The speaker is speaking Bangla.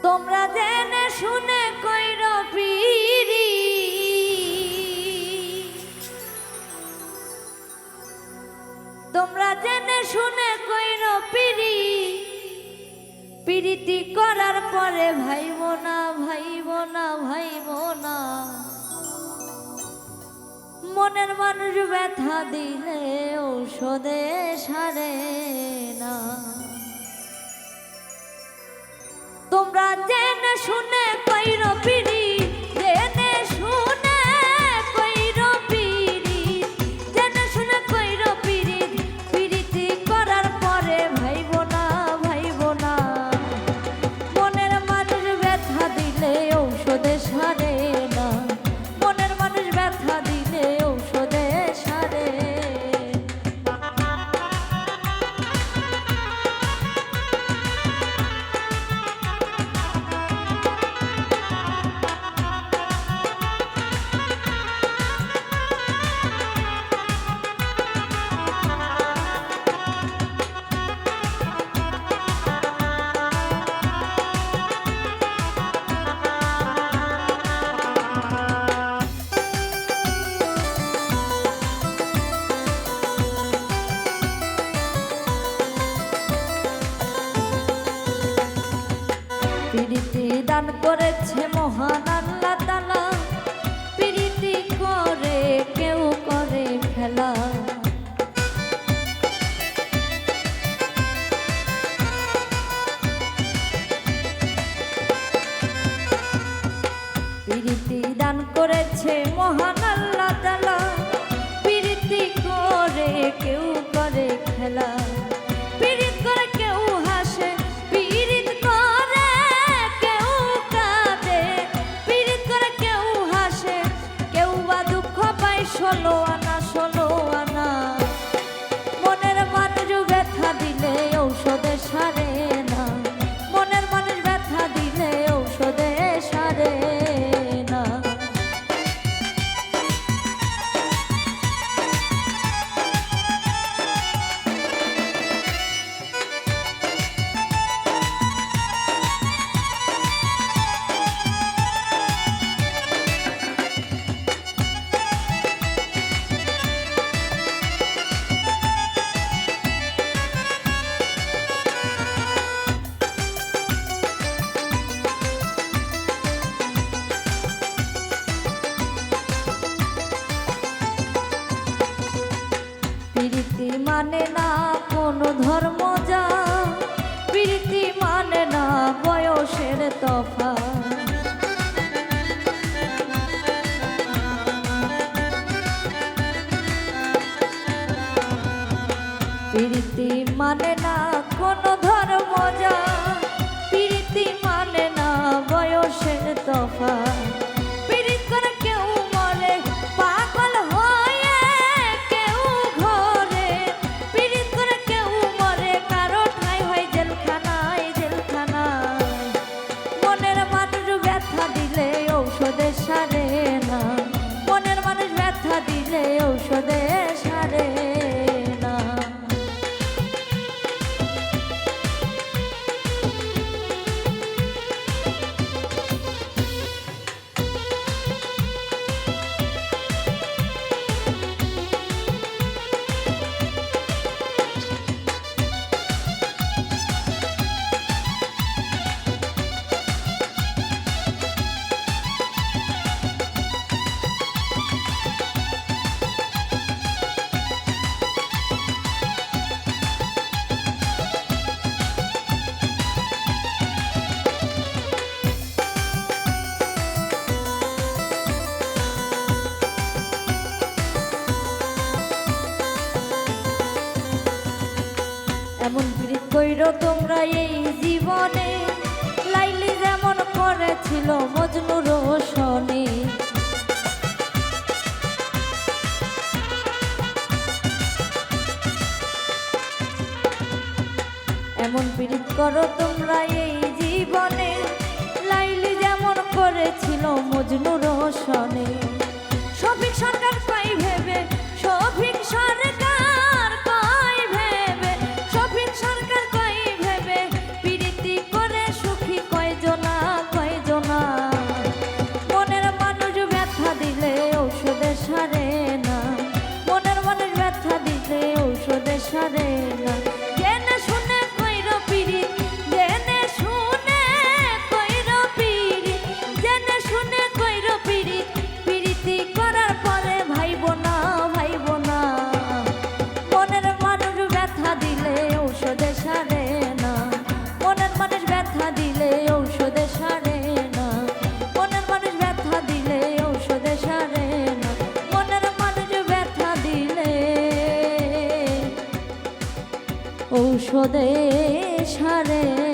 তোমরা জেনে শুনে কইর পিরি, তোমরা জেনে শুনে কইর পিরি, পিরিতি করার পরে ভাইব না ভাইব না ভাইব না। মনের মানুষ ব্যথা দিলে ঔষধে সারে না। তোমরা জেনে শুনে কইর পিরি, জেনে শুনে কইর পিরি, জেনে শুনে কইর পিরি, পিরিতি করার পরে ভাইব না ভাইব না। মনের মানুষ ব্যথা দিলে ঔষধে সারে না, মনের মানুষ ব্যথা দিলে ঔষধে সারে। পিরিতি দান করেছে মহান আল্লাহ তাআলা, পিরিতি করে কেউ করে খেলা। পিরিতি দান করেছে মহান আল্লাহ তাআলা, পিরিতি করে কেউ করে খেলা। পিরিত করে কেউ হাসে, পিরিত করে কেউ কাঁদে, পিরিত করে কেউ হাসে, কেউ বা দুঃখ পায় ষোলো আনা ষোলো আনা। মনের মানুষ ব্যথা দিলে ঔষধে সারে না, মনের মানুষ ব্যথা দিলে ঔষধে সারে না। প্রীতি মানে না কোনো ধর্ম যা, প্রীতি মানে না বয়সের তফাৎ। প্রীতি মানে না কোনো ধর্ম যা, প্রীতি মানে না বয়সের তফাৎ। ঔষধে সারে না, মনের মানুষ ব্যথা দিলে ঔষধে সারে না। এমন প্রীত কইরো তোমরা এই জীবনে, লাইলি যেমন করেছিল মজনু রোশনে। এমন প্রীত করো তোমরা এই জীবনে, লাইলি যেমন করেছিল মজনু রোশনে। শফিক সরকার পাই ভেবে, শফিক সরকার কই ভেবে, শফিক সরকার কই ভেবে, প্রীতি করে সুখী কয়জনা। স্বদেশ হারে